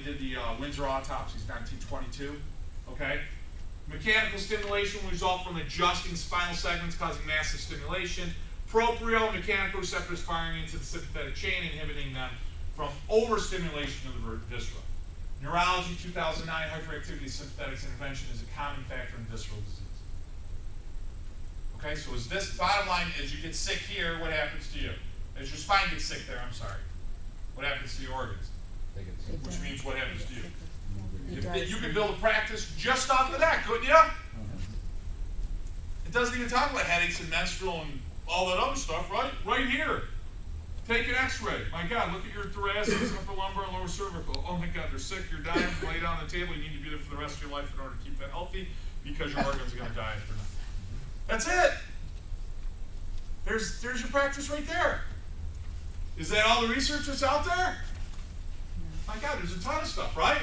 they did the Windsor autopsies, 1922. Okay? Mechanical stimulation will result from adjusting spinal segments causing massive stimulation. Proprioceptive receptors firing into the sympathetic chain, inhibiting them from overstimulation of the viscera. Neurology, 2009, hyperactivity of sympathetics intervention is a common factor in visceral disease. Okay, so is this, bottom line, as you get sick here, what happens to you? As your spine gets sick there, I'm sorry. What happens to your organs? Which means what happens to you? You could build a practice just off of that, couldn't you? It doesn't even talk about headaches and menstrual and all that other stuff, right? Right here. Take an x-ray. My God, look at your thoracic, upper lumbar, and lower cervical. Oh my God, they're sick, you're dying, lay down on the table, you need to be there for the rest of your life in order to keep that healthy because your organs are going to die after that. That's it. There's your practice right there. Is that all the research that's out there? My God, there's a ton of stuff, right?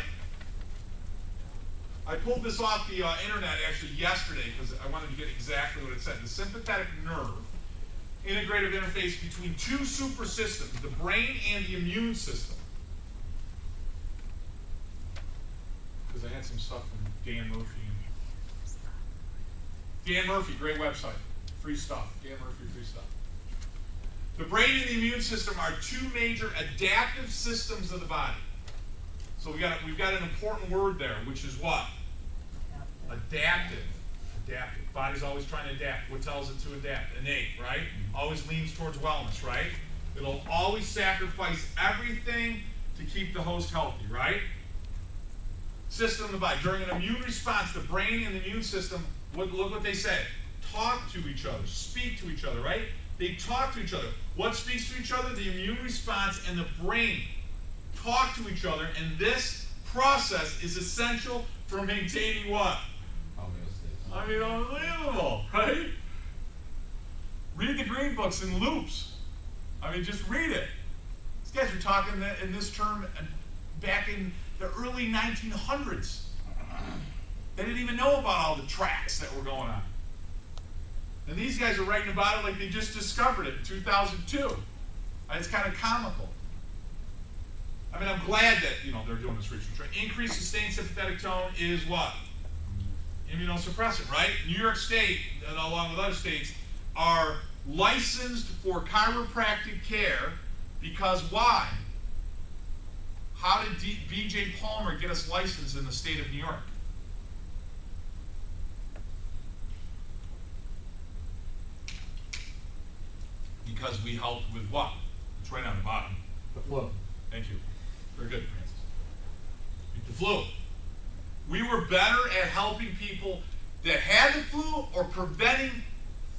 I pulled this off the internet actually yesterday because I wanted to get exactly what it said. The sympathetic nerve, integrative interface between two super systems, the brain and the immune system. Because I had some stuff from Dan Murphy. Dan Murphy, great website. Free stuff. Dan Murphy, free stuff. The brain and the immune system are two major adaptive systems of the body. So we've got an important word there, which is what? Adaptive. Adaptive. Body's always trying to adapt. What tells it to adapt? Innate, right? Always leans towards wellness, right? It'll always sacrifice everything to keep the host healthy, right? System of the body. During an immune response, the brain and the immune system, look what they say. Talk to each other. Speak to each other, right? They talk to each other. What speaks to each other? The immune response and the brain talk to each other, and this process is essential for maintaining what? I mean, unbelievable, right? Read the green books in loops. I mean, just read it. These guys were talking in this term back in the early 1900s. They didn't even know about all the tracks that were going on. And these guys are writing about it like they just discovered it in 2002. It's kind of comical. I mean, I'm glad that they're doing this research. Right? Increased sustained sympathetic tone is what? Immunosuppressant, right? New York State, along with other states, are licensed for chiropractic care because why? How did B.J. Palmer get us licensed in the state of New York? Because we helped with what? It's right on the bottom. The flu. Thank you. Very good, Francis. The flu. We were better at helping people that had the flu or preventing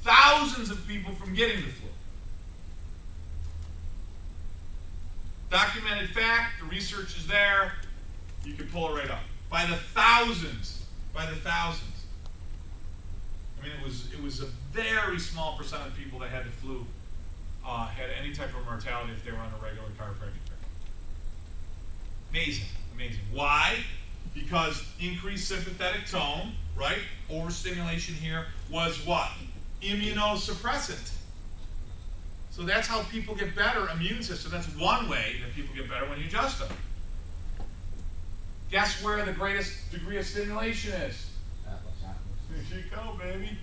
thousands of people from getting the flu. Documented fact, the research is there. You can pull it right up. By the thousands. By the thousands. I mean, it was a very small percent of people that had the flu had any type of mortality if they were on a regular chiropractic care. Amazing, amazing. Why? Because increased sympathetic tone, right? Overstimulation here was what? Immunosuppressant. So that's how people get better immune system. That's one way that people get better when you adjust them. Guess where the greatest degree of stimulation is? There you go, baby.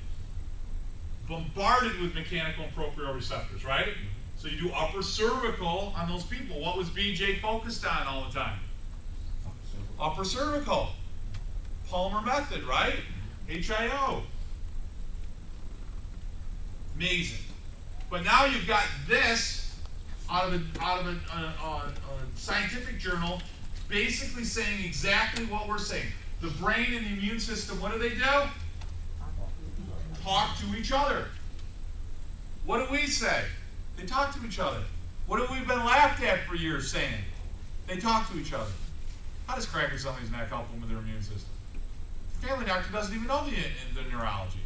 Bombarded with mechanical and proprioceptors, right? So you do upper cervical on those people. What was BJ focused on all the time? Upper cervical. Palmer method, right? HIO. Amazing. But now you've got this out of a scientific journal basically saying exactly what we're saying. The brain and the immune system, what do? Talk to each other. What do we say? They talk to each other. What have we been laughed at for years saying? They talk to each other. How does cracking somebody's neck help them with their immune system? The family doctor doesn't even know the neurology.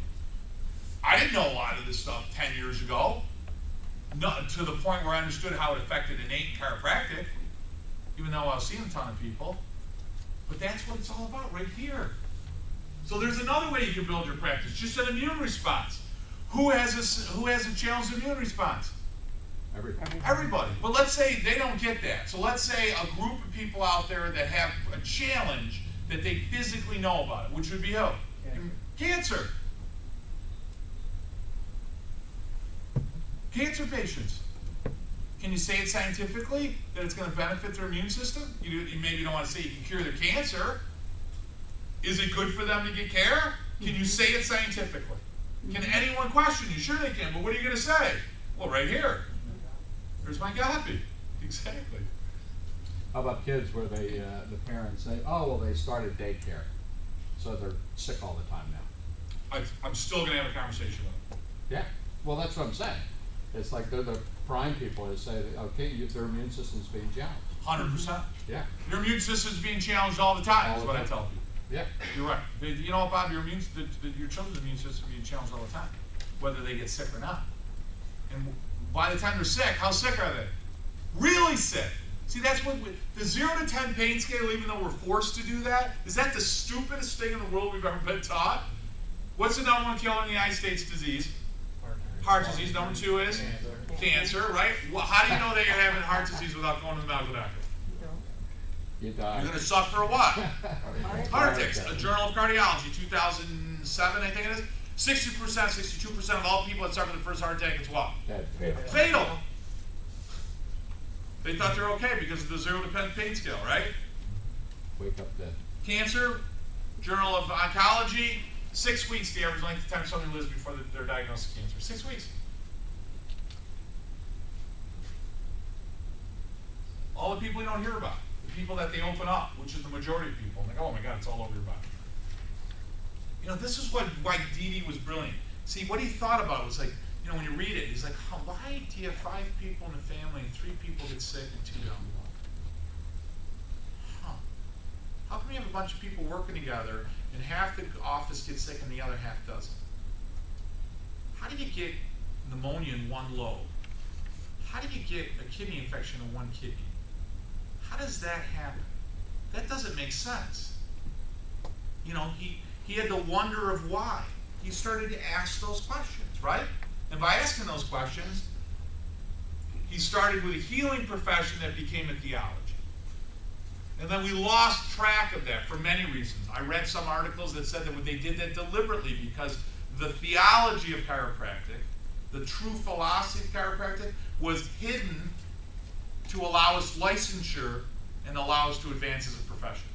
I didn't know a lot of this stuff 10 years ago, to the point where I understood how it affected innate and chiropractic, even though I was seeing a ton of people. But that's what it's all about right here. So there's another way you can build your practice, just an immune response. Who has a challenged immune response? Everybody. Everybody. But let's say they don't get that. So let's say a group of people out there that have a challenge that they physically know about it, which would be who? Cancer. Cancer patients. Can you say it scientifically that it's going to benefit their immune system? You maybe don't want to say you can cure their cancer. Is it good for them to get care? Can you say it scientifically? Can anyone question you? Sure they can, but what are you going to say? Well, right here. Here's my copy. Exactly. How about kids where they, the parents say, oh, well, they started daycare, so they're sick all the time now? I'm still going to have a conversation with them. Yeah, well, that's what I'm saying. It's like they're the prime people that say, that, okay, their immune system's being challenged. 100%. Yeah. Your immune system's being challenged all the time, is what I tell people. Yeah. You're right. You know, Bob, your children's immune system is being challenged all the time, whether they get sick or not. And by the time they're sick, how sick are they? Really sick. See, that's what the 0 to 10 pain scale, even though we're forced to do that, is that the stupidest thing in the world we've ever been taught? What's the number one killer in the United States disease? Heart disease. Number 2 is? Cancer, right? Well, how do you know that you're having heart disease without going to the medical doctor? You die. You're going to suffer a what? Heart attacks. A Journal of Cardiology, 2007, I think it is. 60%, 62% of all people that suffer the first heart attack, it's what? Fatal. They thought they're okay because of the 0 to 10 pain scale, right? Wake up dead. Cancer, Journal of Oncology, 6 weeks the average length of time somebody lives before they're diagnosed with cancer. 6 weeks. All the people you don't hear about. The people that they open up, which is the majority of people. And they go, oh my God, it's all over your body. You know, this is why Dede was brilliant. See, what he thought about was like, you know, when you read it, he's like, why do you have 5 people in the family and 3 people get sick and 2 don't? How come you have a bunch of people working together and half the office gets sick and the other half doesn't? How do you get pneumonia in one lobe? How do you get a kidney infection in one kidney? How does that happen? That doesn't make sense. You know, he had the wonder of why. He started to ask those questions, right? And by asking those questions, he started with a healing profession that became a theology. And then we lost track of that for many reasons. I read some articles that said that they did that deliberately because the theology of chiropractic, the true philosophy of chiropractic, was hidden to allow us licensure and allow us to advance as a profession.